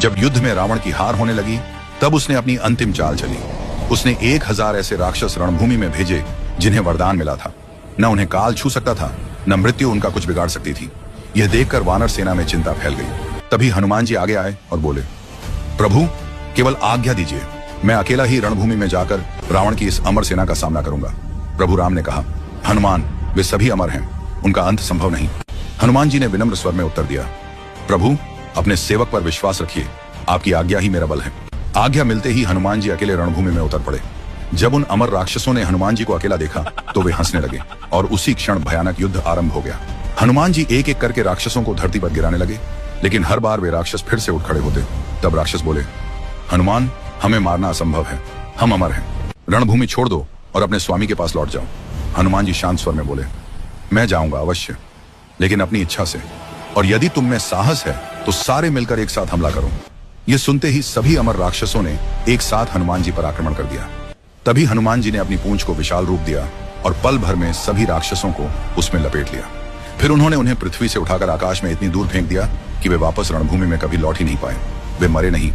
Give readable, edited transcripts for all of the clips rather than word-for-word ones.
जब युद्ध में रावण की हार होने लगी तब उसने अपनी अंतिम चाल चली। उसने 1000 ऐसे राक्षस रणभूमि में भेजे जिन्हें वरदान मिला था। न उन्हें काल छू सकता था, न मृत्यु उनका कुछ बिगाड़ सकती थी। यह देखकर वानर सेना में चिंता फैल गई। तभी हनुमान जी आगे आए और बोले, प्रभु केवल आज्ञा दीजिए, मैं अकेला ही रणभूमि में जाकर रावण की इस अमर सेना का सामना करूंगा। प्रभु राम ने कहा, हनुमान वे सभी अमर हैं, उनका अंत संभव नहीं। हनुमान जी ने विनम्र स्वर में उत्तर दिया, प्रभु अपने सेवक पर विश्वास रखिए, आपकी आज्ञा ही मेरा बल है। आज्ञा मिलते ही हनुमान जी अकेले रणभूमि में उतर पड़े। जब उन अमर राक्षसों ने हनुमान जी को अकेला देखा तो वे हंसने लगे और उसी क्षण भयानक युद्ध आरंभ हो गया। हनुमान जी एक एक करके राक्षसों को धरती पर गिराने लगे, लेकिन हर बार वे राक्षस फिर से उठ खड़े होते। तब राक्षस बोले, हनुमान हमें मारना असंभव है, हम अमर हैं, रणभूमि छोड़ दो और अपने स्वामी के पास लौट जाओ। हनुमान जी शांत स्वर में बोले, मैं जाऊंगा अवश्य, लेकिन अपनी इच्छा से, और यदि तुम में साहस है तो सारे मिलकर एक साथ हमला करो। ये सुनते ही सभी अमर राक्षसों ने एक साथ हनुमान जी पर आक्रमण कर दिया। तभी हनुमान जी ने अपनी पूंछ को विशाल रूप दिया और पल भर में सभी राक्षसों को उसमें लपेट लिया। फिर उन्होंने उन्हें पृथ्वी से उठाकर आकाश में इतनी दूर फेंक दिया कि वे वापस रणभूमि में कभी लौट ही नहीं पाए। वे मरे नहीं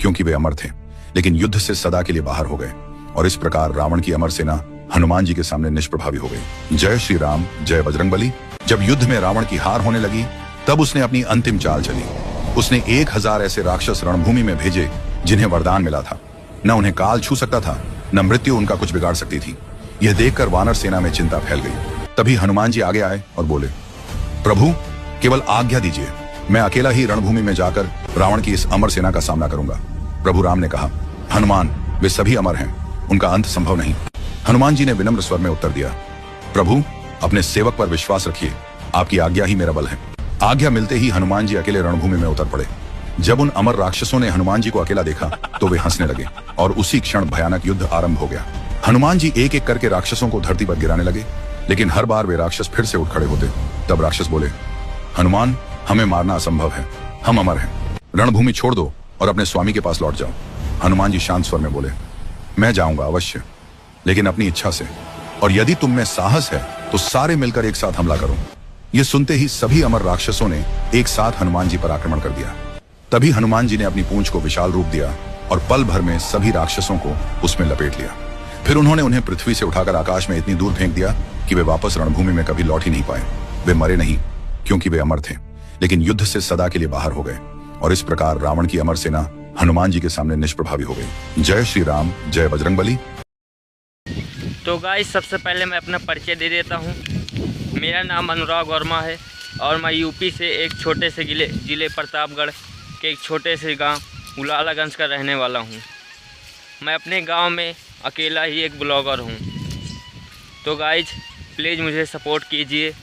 क्योंकि वे अमर थे, लेकिन युद्ध से सदा के लिए बाहर हो गए, और इस प्रकार रावण की अमर सेना हनुमान जी के सामने निष्प्रभावी हो गई। जय श्री राम, जय बजरंगबली। जब युद्ध में रावण की हार होने लगी तब उसने अपनी अंतिम चाल चली। उसने 1000 ऐसे राक्षस रणभूमि में भेजे जिन्हें वरदान मिला था। न उन्हें काल छू सकता था, न मृत्यु उनका कुछ बिगाड़ सकती थी। यह देखकर वानर सेना में चिंता फैल गई। तभी हनुमान जी आगे आए और बोले, प्रभु केवल आज्ञा दीजिए, मैं अकेला ही रणभूमि में जाकर रावण की इस अमर सेना का सामना करूंगा। प्रभु राम ने कहा, हनुमान वे सभी अमर हैं, उनका अंत संभव नहीं। हनुमान जी ने विनम्र स्वर में उत्तर दिया, प्रभु अपने सेवक पर विश्वास रखिए, आपकी आज्ञा ही मेरा बल है। आज्ञा मिलते ही हनुमान जी अकेले रणभूमि में उतर पड़े। जब उन अमर राक्षसों ने हनुमान जी को अकेला देखा तो वे हंसने लगे और उसी क्षण भयानक युद्ध आरंभ हो गया। हनुमान जी एक एक करके राक्षसों को धरती पर गिराने लगे, लेकिन हर बार वे राक्षस फिर से उठ खड़े होते। तब राक्षस बोले, हनुमान हमें मारना असंभव है, हम अमर हैं, रणभूमि छोड़ दो और अपने स्वामी के पास लौट जाओ। हनुमान जी शांत स्वर में बोले, मैं जाऊंगा अवश्य, लेकिन अपनी इच्छा से, और यदि तुम में साहस है तो सारे मिलकर एक साथ हमला करो। ये सुनते ही सभी अमर राक्षसों ने एक साथ हनुमान जी पर आक्रमण कर दिया। तभी हनुमान जी ने अपनी पूंछ को विशाल रूप दिया और पल भर में सभी राक्षसों को उसमें लपेट लिया। फिर उन्होंने उन्हें पृथ्वी से उठाकर आकाश में इतनी दूर फेंक दिया कि वे वापस रणभूमि में कभी लौट ही नहीं पाए। वे मरे नहीं क्योंकि वे अमर थे, लेकिन युद्ध से सदा के लिए बाहर हो गए, और इस प्रकार रावण की अमर सेना हनुमान जी के सामने निष्प्रभावी हो गई। जय श्री राम, जय बजरंगबली। तो गाइस सबसे पहले मैं अपना परिचय दे देता हूँ। मेरा नाम अनुराग वर्मा है और मैं यूपी से एक छोटे से जिले प्रतापगढ़ के एक छोटे से गांव उलालागंज का रहने वाला हूँ। मैं अपने गांव में अकेला ही एक ब्लॉगर हूँ। तो गाइज प्लीज़ मुझे सपोर्ट कीजिए।